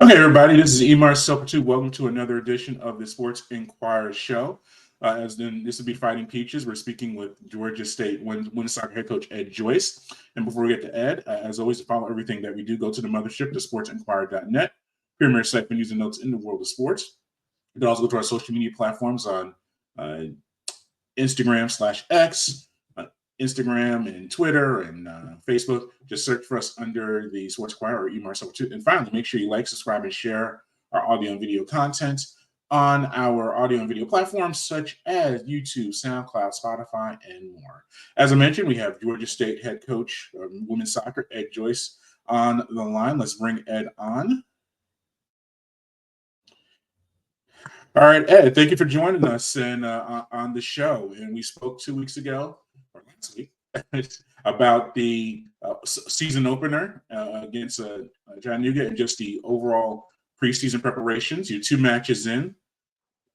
Okay, everybody, this is Emar Selpertu. Welcome to another edition of the Sports Inquirer show. This will be Fighting Peaches. We're speaking with Georgia State women's soccer head coach Ed Joyce. And before we get to Ed, as always, to follow everything that we do, go to the mothership, to sportsinquirer.net, premier site for news and notes in the world of sports. You can also go to our social media platforms on uh, Instagram/X, Instagram and Twitter and Facebook. Just search for us under the Sports Choir or eMarcel2. And finally, make sure you like, subscribe, and share our audio and video content on our audio and video platforms such as YouTube, SoundCloud, Spotify, and more. As I mentioned, we have Georgia State head coach of women's soccer, Ed Joyce, on the line. Let's bring Ed on. All right, Ed, thank you for joining us and on the show. And we spoke 2 weeks ago, or last week, about the season opener against Chattanooga and just the overall preseason preparations. You're 2 matches in.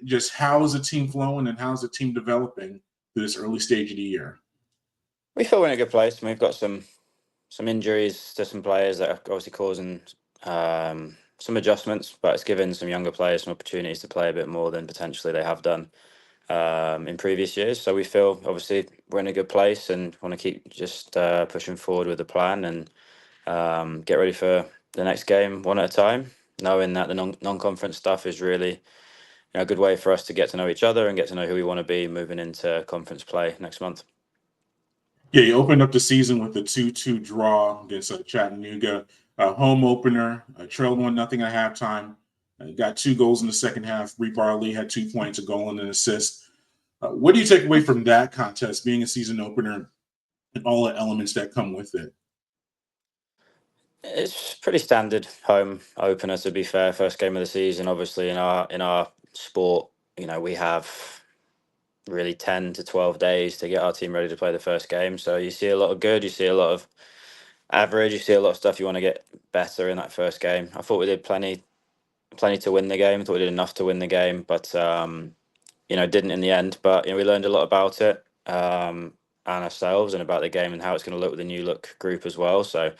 Just how is the team flowing and how's the team developing through this early stage of the year? We feel we're in a good place. We've got some injuries to some players that are obviously causing some adjustments, but it's given some younger players some opportunities to play a bit more than potentially they have done in previous years. So we feel obviously we're in a good place and want to keep just pushing forward with the plan and get ready for the next game one at a time, knowing that the non-conference stuff is really a good way for us to get to know each other and get to know who we want to be moving into conference play next month. Yeah, you opened up the season with a 2-2 draw against Chattanooga. Home opener, trailed 1-0 at halftime. Got 2 goals in the second half. Bree Barley had 2 points, a goal and an assist. What do you take away from that contest, being a season opener, and all the elements that come with it? It's pretty standard home opener, to be fair. First game of the season, obviously in our sport, we have really 10 to 12 days to get our team ready to play the first game. So you see a lot of good, you see a lot of average, you see a lot of stuff you want to get better in that first game. I thought we did plenty to win the game. I thought we did enough to win the game, but didn't in the end. But we learned a lot about it and ourselves and about the game and how it's going to look with the new look group as well. So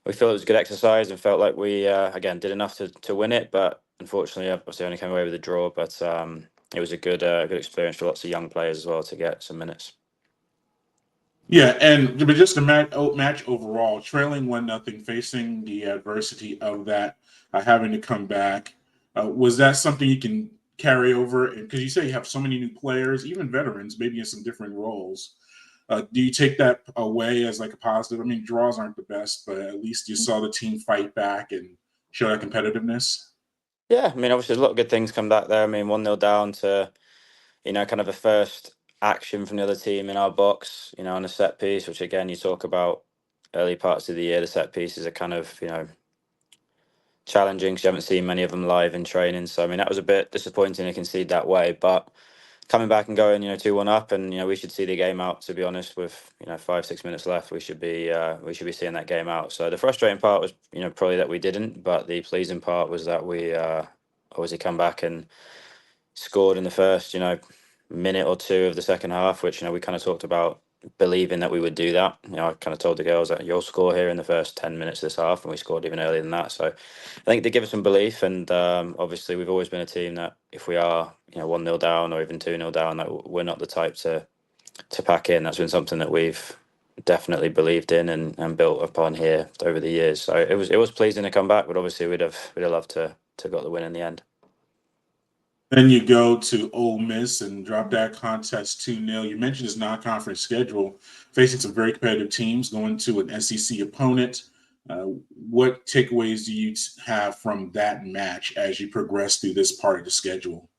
we felt it was a good exercise and felt like we again did enough to win it, but unfortunately, obviously, only came away with a draw. But it was a good experience for lots of young players as well to get some minutes. Yeah, but just a match overall, trailing 1-0, facing the adversity of that, having to come back. Was that something you can carry over? Because you say you have so many new players, even veterans, maybe in some different roles. Do you take that away as like a positive? I mean, draws aren't the best, but at least you saw the team fight back and show that competitiveness. Yeah, I mean, obviously, there's a lot of good things come back there. I mean, 1-0 down to kind of a first action from the other team in our box, on a set piece, which again you talk about early parts of the year. The set pieces are kind of challenging because you haven't seen many of them live in training. So I mean that was a bit disappointing to concede that way, but coming back and going 2-1 up, and we should see the game out. To be honest, with 5-6 minutes left, we should be seeing that game out. So the frustrating part was probably that we didn't, but the pleasing part was that we obviously come back and scored in the first minute or two of the second half, which we kind of talked about believing that we would do that. I kind of told the girls that you'll score here in the first 10 minutes of this half, and we scored even earlier than that. So I think they give us some belief, and obviously we've always been a team that if we are 1-0 down or even 2-0 down, that we're not the type to pack in. That's been something that we've definitely believed in and built upon here over the years. So it was pleasing to come back, but obviously we'd have loved to got the win in the end. Then you go to Ole Miss and drop that contest 2-0. You mentioned his non-conference schedule, facing some very competitive teams, going to an SEC opponent. What takeaways do you have from that match as you progress through this part of the schedule?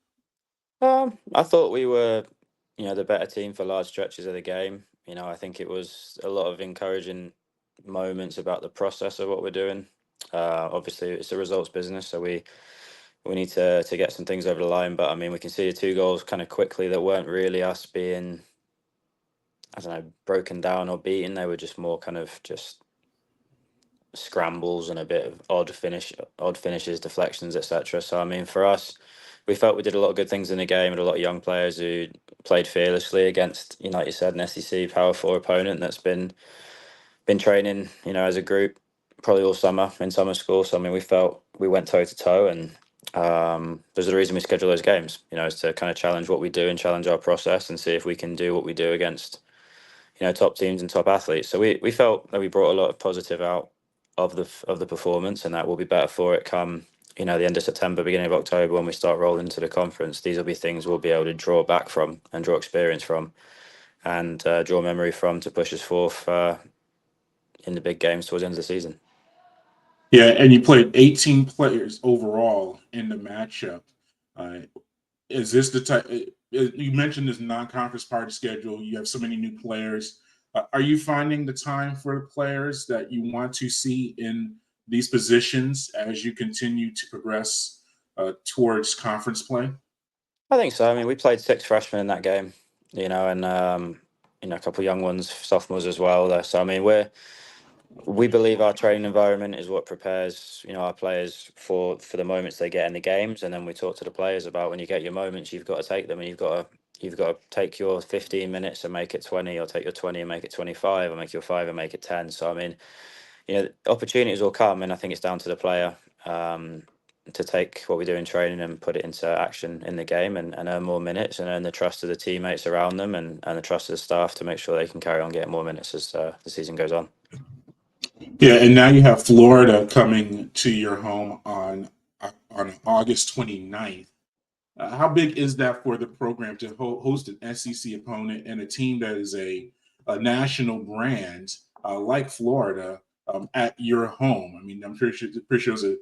I thought we were, the better team for large stretches of the game. I think it was a lot of encouraging moments about the process of what we're doing. Obviously, it's a results business, so we need to get some things over the line. But I mean, we can see the 2 goals kind of quickly that weren't really us being, I don't know, broken down or beaten. They were just more kind of just scrambles and a bit of odd finishes, deflections, etc. So I mean, for us, we felt we did a lot of good things in the game, and a lot of young players who played fearlessly against, like you said, an SEC Power Four opponent that's been training, as a group probably all summer in summer school. So I mean, we felt we went toe to toe, and there's the reason we schedule those games. Is to kind of challenge what we do and challenge our process and see if we can do what we do against top teams and top athletes. So we felt that we brought a lot of positive out of the performance, and that will be better for it come the end of September, beginning of October, when we start rolling to the conference. These will be things we'll be able to draw back from and draw experience from, and draw memory from to push us forth in the big games towards the end of the season. Yeah, and you played 18 players overall in the matchup. Uh, is this the type you mentioned this non-conference party schedule? You have so many new players. Are you finding the time for the players that you want to see in these positions as you continue to progress towards conference play? I think so. I mean, we played 6 freshmen in that game, and a couple of young ones, sophomores as well. There. So I mean, we believe our training environment is what prepares our players for the moments they get in the games, and then we talk to the players about when you get your moments, you've got to take them, and you've got to take your 15 minutes and make it 20, or take your 20 and make it 25, or make your 5 and make it 10. So I mean, opportunities will come, and I think it's down to the player to take what we do in training and put it into action in the game, and earn more minutes and earn the trust of the teammates around them, and the trust of the staff to make sure they can carry on getting more minutes as the season goes on. Yeah, and now you have Florida coming to your home on August 29th. How big is that for the program to host an SEC opponent and a team that is a national brand like Florida at your home? I mean, I'm pretty sure it's a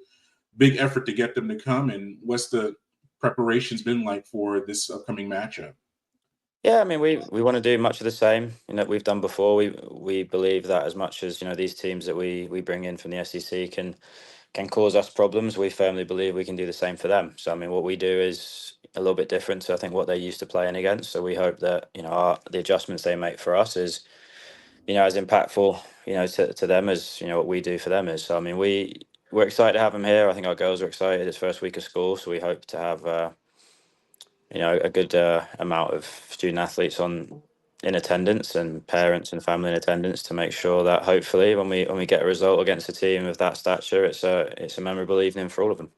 big effort to get them to come. And what's the preparations been like for this upcoming matchup? Yeah, I mean, we want to do much of the same we've done before. We believe that as much as these teams that we bring in from the SEC can cause us problems, we firmly believe we can do the same for them. So I mean, what we do is a little bit different to I think what they're used to playing against. So we hope that the adjustments they make for us is as impactful to them as what we do for them is. So I mean, we're excited to have them here. I think our girls are excited. It's first week of school, so we hope to have a good amount of student athletes in attendance, and parents and family in attendance, to make sure that hopefully when we get a result against a team of that stature, it's a memorable evening for all of them.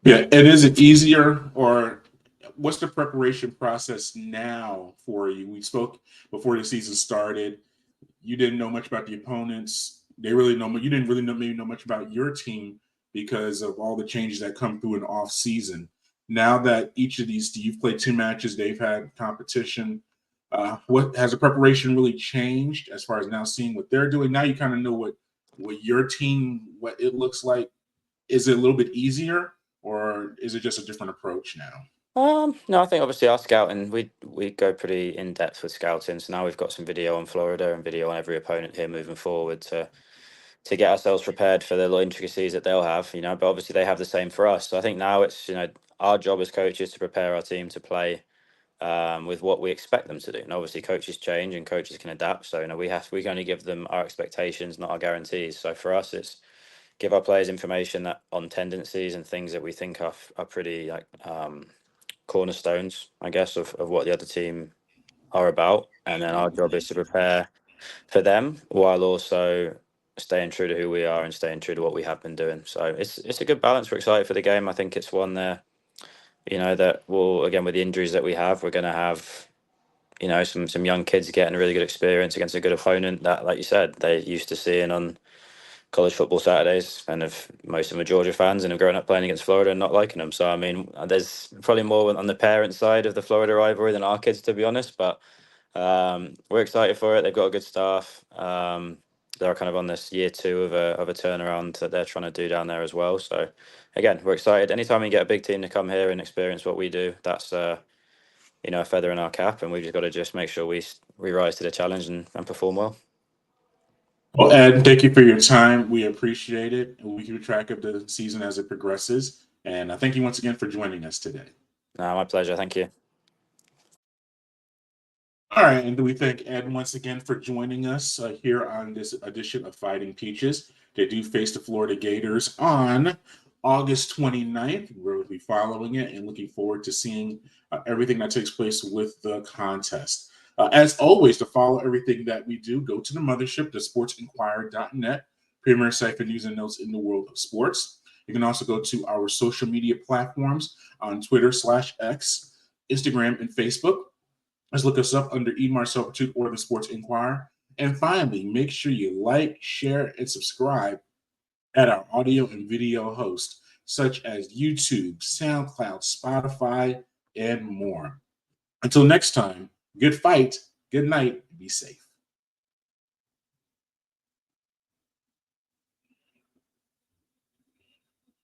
Yeah, and is it easier or what's the preparation process now for you? We spoke before the season started. You didn't know much about the opponents. They really know. You didn't really know maybe know much about your team because of all the changes that come through an off season. Now that each of these, you've played 2 matches, they've had competition. What has the preparation really changed as far as now seeing what they're doing? Now you kind of know what your team, what it looks like. Is it a little bit easier, or is it just a different approach now? No, I think obviously our scouting, we go pretty in depth with scouting. So now we've got some video on Florida and video on every opponent here moving forward to get ourselves prepared for the little intricacies that they'll have. But obviously they have the same for us. So I think now it's our job as coaches to prepare our team to play with what we expect them to do. And obviously coaches change and coaches can adapt. So we can only give them our expectations, not our guarantees. So for us, it's give our players information that on tendencies and things that we think are pretty like cornerstones, I guess, of what the other team are about. And then our job is to prepare for them while also staying true to who we are and staying true to what we have been doing. So it's a good balance. We're excited for the game. I think it's one there, that will, again, with the injuries that we have, we're going to have, some young kids getting a really good experience against a good opponent that, like you said, they're used to seeing on college football Saturdays, and if most of them are Georgia fans and have grown up playing against Florida and not liking them. So I mean, there's probably more on the parent side of the Florida rivalry than our kids, to be honest. But we're excited for it. They've got a good staff. They're kind of on this year 2 of a turnaround that they're trying to do down there as well. So again, we're excited. Anytime we get a big team to come here and experience what we do, that's a feather in our cap, and we've just got to just make sure we rise to the challenge and perform well. Well, Ed, thank you for your time. We appreciate it. We keep track of the season as it progresses. And thank you once again for joining us today. No, my pleasure. Thank you. All right, and we thank Ed once again for joining us here on this edition of Fighting Peaches. They do face the Florida Gators on August 29th. We'll be following it and looking forward to seeing everything that takes place with the contest. As always, to follow everything that we do, go to the mothership, the sportsinquirer.net. premier site for news and notes in the world of sports. You can also go to our social media platforms on Twitter/X, Instagram, and Facebook. Just look us up under E. Marcel Pursuit or the Sports Inquirer. And finally, make sure you like, share, and subscribe at our audio and video hosts, such as YouTube, SoundCloud, Spotify, and more. Until next time, good fight, good night, be safe.